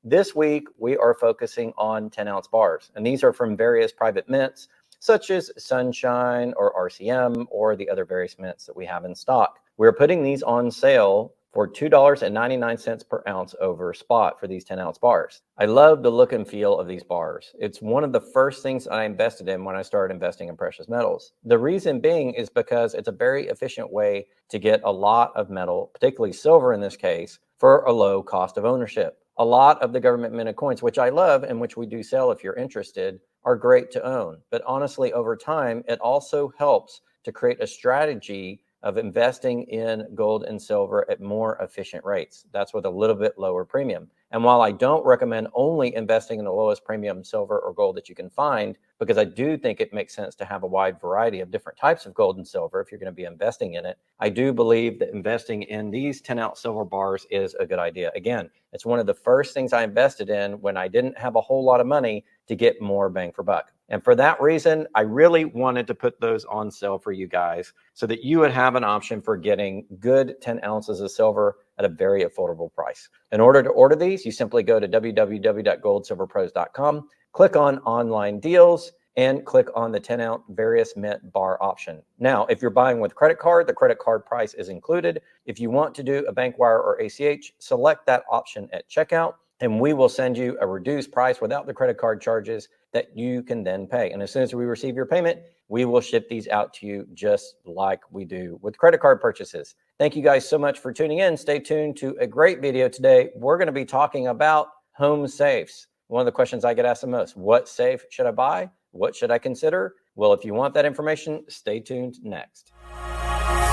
This week, we are focusing on 10-ounce bars, and these are from various private mints, such as Sunshine or RCM or the other various mints that we have in stock. We're putting these on sale for $2.99 per ounce over spot for these 10-ounce bars. I love the look and feel of these bars. It's one of the first things I invested in when I started investing in precious metals. The reason being is because it's a very efficient way to get a lot of metal, particularly silver in this case, for a low cost of ownership. A lot of the government minted coins, which I love and which we do sell if you're interested, are great to own. But honestly, over time, it also helps to create a strategy of investing in gold and silver at more efficient rates. That's with a little bit lower premium. And while I don't recommend only investing in the lowest premium silver or gold that you can find, because I do think it makes sense to have a wide variety of different types of gold and silver if you're going to be investing in it, I do believe that investing in these 10-ounce silver bars is a good idea. Again, it's one of the first things I invested in when I didn't have a whole lot of money to get more bang for buck. And for that reason, I really wanted to put those on sale for you guys so that you would have an option for getting good 10 ounces of silver at a very affordable price. In order to order these, you simply go to www.goldsilverpros.com, click on online deals, and click on the 10-ounce various mint bar option. Now, if you're buying with credit card, the credit card price is included. If you want to do a bank wire or ACH, select that option at checkout, and we will send you a reduced price without the credit card charges that you can then pay. And as soon as we receive your payment, we will ship these out to you just like we do with credit card purchases. Thank you guys so much for tuning in. Stay tuned to a great video today. We're going to be talking about home safes. One of the questions I get asked the most: what safe should I buy? What should I consider? Well, if you want that information, stay tuned next.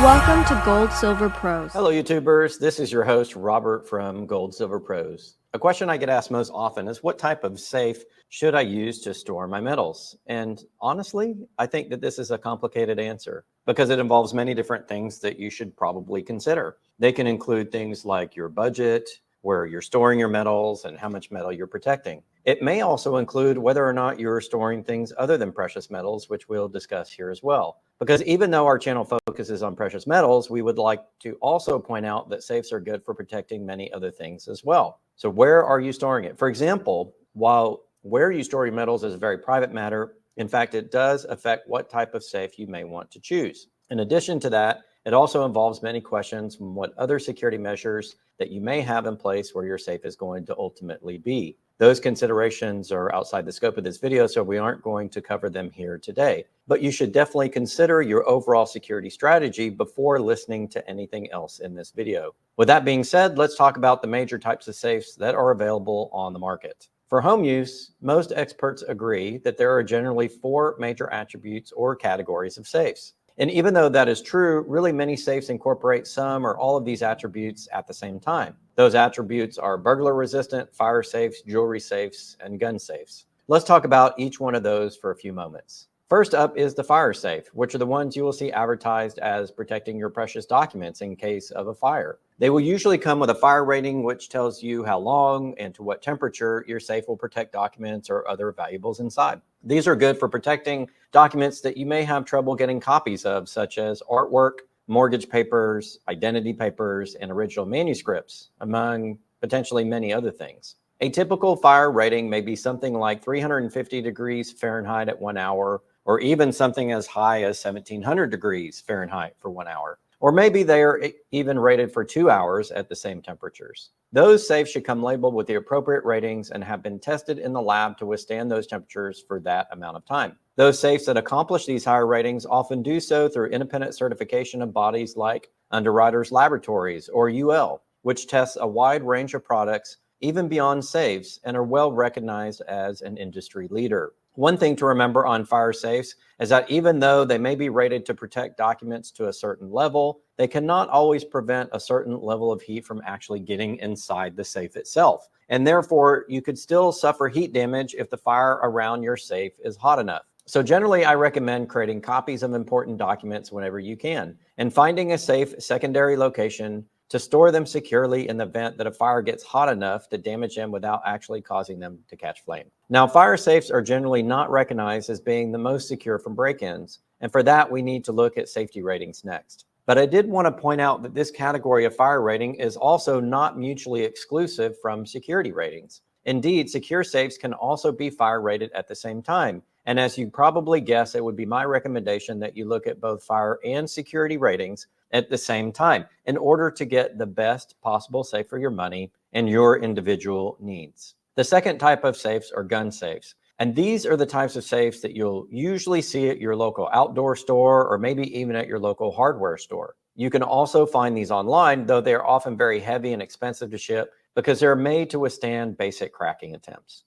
Welcome to Gold Silver Pros. Hello, YouTubers. This is your host, Robert from Gold Silver Pros. A question I get asked most often is, what type of safe should I use to store my metals? And honestly, I think that this is a complicated answer because it involves many different things that you should probably consider. They can include things like your budget, where you're storing your metals, and how much metal you're protecting. It may also include whether or not you're storing things other than precious metals, which we'll discuss here as well. Because even though our channel focuses on precious metals, we would like to also point out that safes are good for protecting many other things as well. So where are you storing it? For example, while where you store your metals is a very private matter, in fact, it does affect what type of safe you may want to choose. In addition to that, it also involves many questions from what other security measures that you may have in place where your safe is going to ultimately be. Those considerations are outside the scope of this video, so we aren't going to cover them here today. But you should definitely consider your overall security strategy before listening to anything else in this video. With that being said, let's talk about the major types of safes that are available on the market. For home use, most experts agree that there are generally 4 major attributes or categories of safes. And even though that is true, really many safes incorporate some or all of these attributes at the same time. Those attributes are burglar resistant, fire safes, jewelry safes, and gun safes. Let's talk about each one of those for a few moments. First up is the fire safe, which are the ones you will see advertised as protecting your precious documents in case of a fire. They will usually come with a fire rating, which tells you how long and to what temperature your safe will protect documents or other valuables inside. These are good for protecting documents that you may have trouble getting copies of, such as artwork, mortgage papers, identity papers, and original manuscripts, among potentially many other things. A typical fire rating may be something like 350 degrees Fahrenheit at 1 hour, or even something as high as 1700 degrees Fahrenheit for 1 hour. Or maybe they are even rated for 2 hours at the same temperatures. Those safes should come labeled with the appropriate ratings and have been tested in the lab to withstand those temperatures for that amount of time. Those safes that accomplish these higher ratings often do so through independent certification of bodies like Underwriters Laboratories or UL, which tests a wide range of products even beyond safes and are well recognized as an industry leader. One thing to remember on fire safes is that even though they may be rated to protect documents to a certain level, they cannot always prevent a certain level of heat from actually getting inside the safe itself. And therefore, you could still suffer heat damage if the fire around your safe is hot enough. So generally, I recommend creating copies of important documents whenever you can, and finding a safe secondary location to store them securely in the event that a fire gets hot enough to damage them without actually causing them to catch flame. Now, fire safes are generally not recognized as being the most secure from break-ins, and for that, we need to look at safety ratings next. But I did want to point out that this category of fire rating is also not mutually exclusive from security ratings. Indeed, secure safes can also be fire rated at the same time. And as you probably guess, it would be my recommendation that you look at both fire and security ratings at the same time in order to get the best possible safe for your money and your individual needs. The second type of safes are gun safes. And these are the types of safes that you'll usually see at your local outdoor store or maybe even at your local hardware store. You can also find these online, though they are often very heavy and expensive to ship because they're made to withstand basic cracking attempts.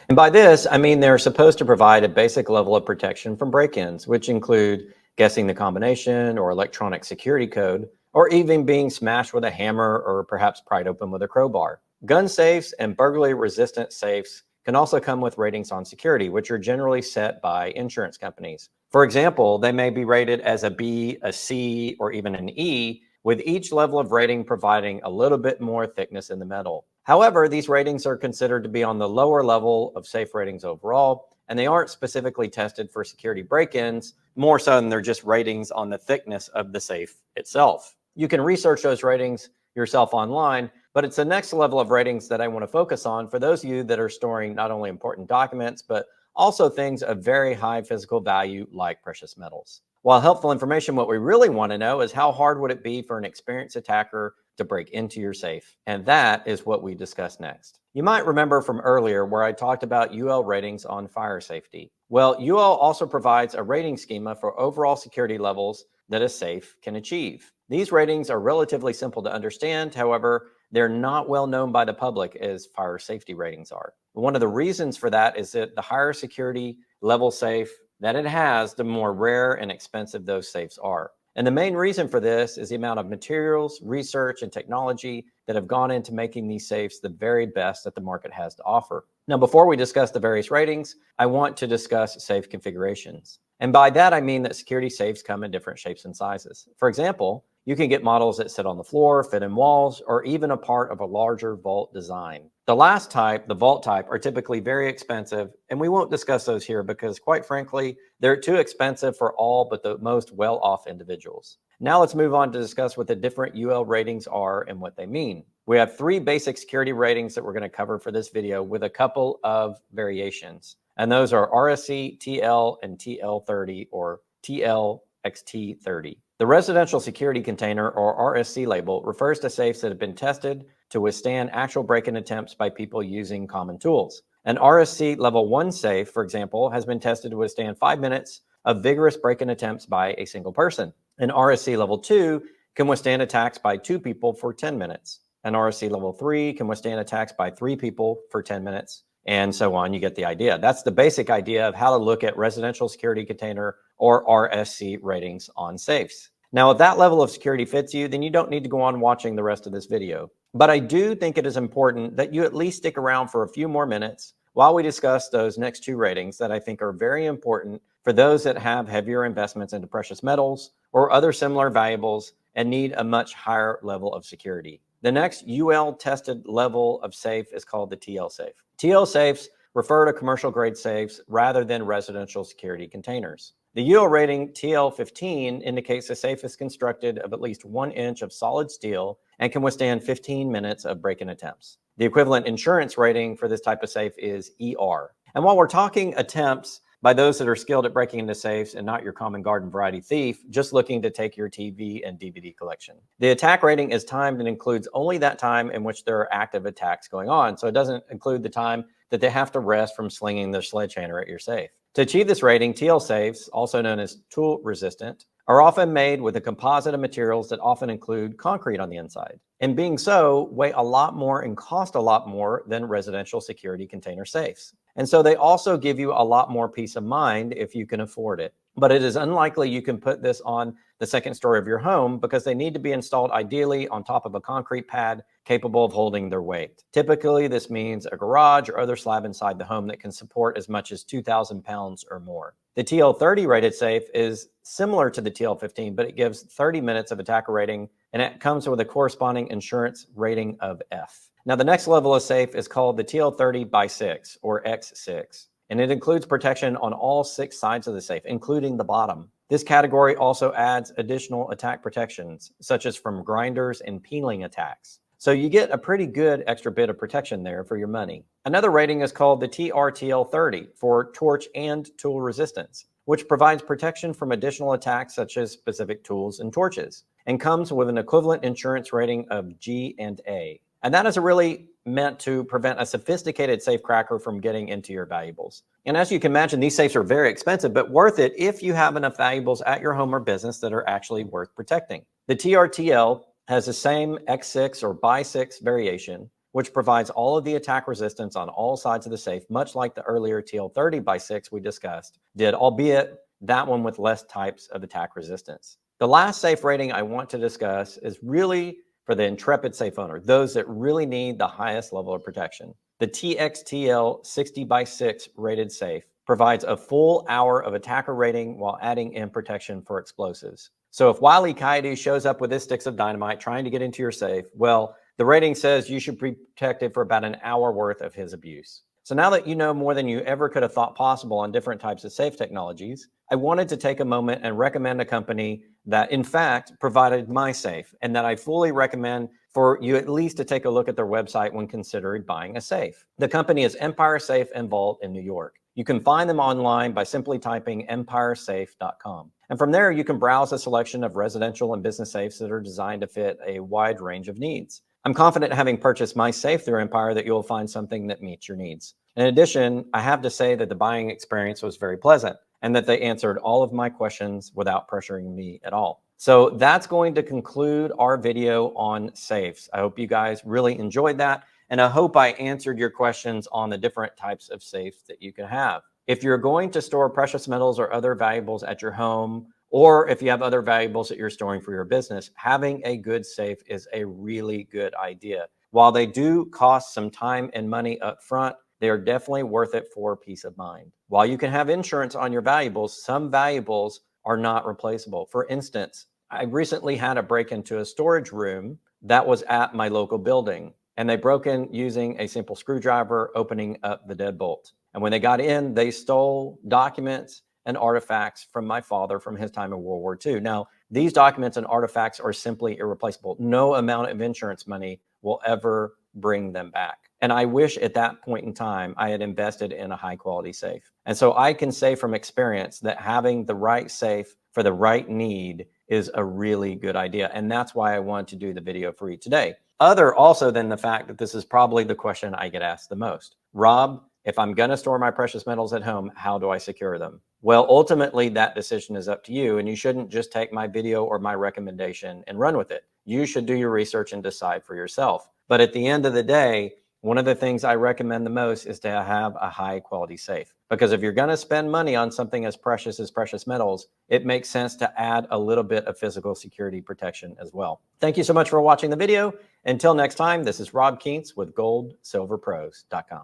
And by this, I mean they're supposed to provide a basic level of protection from break-ins, which include guessing the combination or electronic security code, or even being smashed with a hammer or perhaps pried open with a crowbar. Gun safes and burglary-resistant safes can also come with ratings on security, which are generally set by insurance companies. For example, they may be rated as a B, a C, or even an E, with each level of rating providing a little bit more thickness in the metal. However, these ratings are considered to be on the lower level of safe ratings overall, and they aren't specifically tested for security break-ins, more so than they're just ratings on the thickness of the safe itself. You can research those ratings yourself online, but it's the next level of ratings that I want to focus on for those of you that are storing not only important documents, but also things of very high physical value like precious metals. While helpful information, what we really want to know is how hard would it be for an experienced attacker to break into your safe? And that is what we discuss next. You might remember from earlier where I talked about UL ratings on fire safety. Well, UL also provides a rating schema for overall security levels that a safe can achieve. These ratings are relatively simple to understand. However, they're not well known by the public as fire safety ratings are. One of the reasons for that is that the higher security level safe that it has, the more rare and expensive those safes are. And the main reason for this is the amount of materials, research, and technology that have gone into making these safes the very best that the market has to offer. Now, before we discuss the various ratings, I want to discuss safe configurations. And by that, I mean that security safes come in different shapes and sizes. For example, you can get models that sit on the floor, fit in walls, or even a part of a larger vault design. The last type, the vault type, are typically very expensive, and we won't discuss those here because, quite frankly, they're too expensive for all but the most well-off individuals. Now let's move on to discuss what the different UL ratings are and what they mean. We have three basic security ratings that we're going to cover for this video with a couple of variations. And those are RSC, TL, and TL30 or TLXT30. The residential security container or RSC label refers to safes that have been tested to withstand actual break-in attempts by people using common tools. An RSC level 1 safe, for example, has been tested to withstand 5 minutes of vigorous break-in attempts by a single person. An RSC level 2 can withstand attacks by 2 people for 10 minutes. An RSC level 3 can withstand attacks by 3 people for 10 minutes, and so on. You get the idea. That's the basic idea of how to look at residential security container or RSC ratings on safes. Now, if that level of security fits you, then you don't need to go on watching the rest of this video. But I do think it is important that you at least stick around for a few more minutes while we discuss those next two ratings that I think are very important for those that have heavier investments into precious metals or other similar valuables and need a much higher level of security. The next UL tested level of safe is called the TL safe. TL safes refer to commercial grade safes rather than residential security containers. The UL rating TL15 indicates the safe is constructed of at least 1 inch of solid steel and can withstand 15 minutes of break-in attempts. The equivalent insurance rating for this type of safe is ER. And while we're talking attempts by those that are skilled at breaking into safes and not your common garden variety thief, just looking to take your TV and DVD collection. The attack rating is timed and includes only that time in which there are active attacks going on. So it doesn't include the time that they have to rest from slinging their sledgehammer at your safe. To achieve this rating, TL safes, also known as tool resistant, are often made with a composite of materials that often include concrete on the inside. And being so, weigh a lot more and cost a lot more than residential security container safes. And so they also give you a lot more peace of mind if you can afford it. But it is unlikely you can put this on the second story of your home because they need to be installed ideally on top of a concrete pad capable of holding their weight. Typically, this means a garage or other slab inside the home that can support as much as 2,000 pounds or more. The TL30 rated safe is similar to the TL15, but it gives 30 minutes of attacker rating, and it comes with a corresponding insurance rating of F. Now, the next level of safe is called the TL30 by 6 or X6, and it includes protection on all 6 sides of the safe, including the bottom. This category also adds additional attack protections, such as from grinders and peeling attacks. So you get a pretty good extra bit of protection there for your money. Another rating is called the TRTL30 for torch and tool resistance, which provides protection from additional attacks such as specific tools and torches, and comes with an equivalent insurance rating of G and A. And that is really meant to prevent a sophisticated safe cracker from getting into your valuables. And as you can imagine, these safes are very expensive, but worth it if you have enough valuables at your home or business that are actually worth protecting. The TRTL has the same X6 or by6 variation, which provides all of the attack resistance on all sides of the safe, much like the earlier TL30 by 6 we discussed did, albeit that one with less types of attack resistance. The last safe rating I want to discuss is really for the intrepid safe owner, those that really need the highest level of protection. The TXTL 60 by 6 rated safe provides a full hour of attacker rating while adding in protection for explosives. So if 𝘎𝙬𝘾𝙊𝙇 shows up with his sticks of dynamite trying to get into your safe, well, the rating says you should be protected for about an hour worth of his abuse. So now that you know more than you ever could have thought possible on different types of safe technologies, I wanted to take a moment and recommend a company that in fact provided my safe and that I fully recommend for you at least to take a look at their website when considering buying a safe. The company is Empire Safe & Vault in New York. You can find them online by simply typing empiresafe.com. And from there, you can browse a selection of residential and business safes that are designed to fit a wide range of needs. I'm confident, having purchased my safe through Empire, that you'll find something that meets your needs. In addition, I have to say that the buying experience was very pleasant and that they answered all of my questions without pressuring me at all. So that's going to conclude our video on safes. I hope you guys really enjoyed that, and I hope I answered your questions on the different types of safes that you can have. If you're going to store precious metals or other valuables at your home, or if you have other valuables that you're storing for your business, having a good safe is a really good idea. While they do cost some time and money up front, they are definitely worth it for peace of mind. While you can have insurance on your valuables, some valuables are not replaceable. For instance, I recently had a break into a storage room that was at my local building, and they broke in using a simple screwdriver, opening up the deadbolt. And when they got in, they stole documents and artifacts from my father from his time in World War II. Now, these documents and artifacts are simply irreplaceable. No amount of insurance money will ever bring them back. And I wish at that point in time I had invested in a high quality safe. And so I can say from experience that having the right safe for the right need is a really good idea. And that's why I wanted to do the video for you today. Other also than the fact that this is probably the question I get asked the most. Rob, if I'm going to store my precious metals at home, how do I secure them? Well, ultimately, that decision is up to you, and you shouldn't just take my video or my recommendation and run with it. You should do your research and decide for yourself. But at the end of the day, one of the things I recommend the most is to have a high quality safe. Because if you're going to spend money on something as precious metals, it makes sense to add a little bit of physical security protection as well. Thank you so much for watching the video. Until next time, this is Rob 𝘬𝙐𝙊 with GoldSilverPros.com.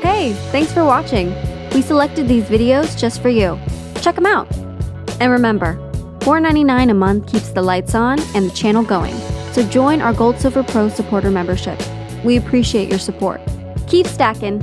Hey, thanks for watching. We selected these videos just for you. Check them out. And remember, $4.99 a month keeps the lights on and the channel going. So join our Gold Silver Pro supporter membership. We appreciate your support. Keep stacking.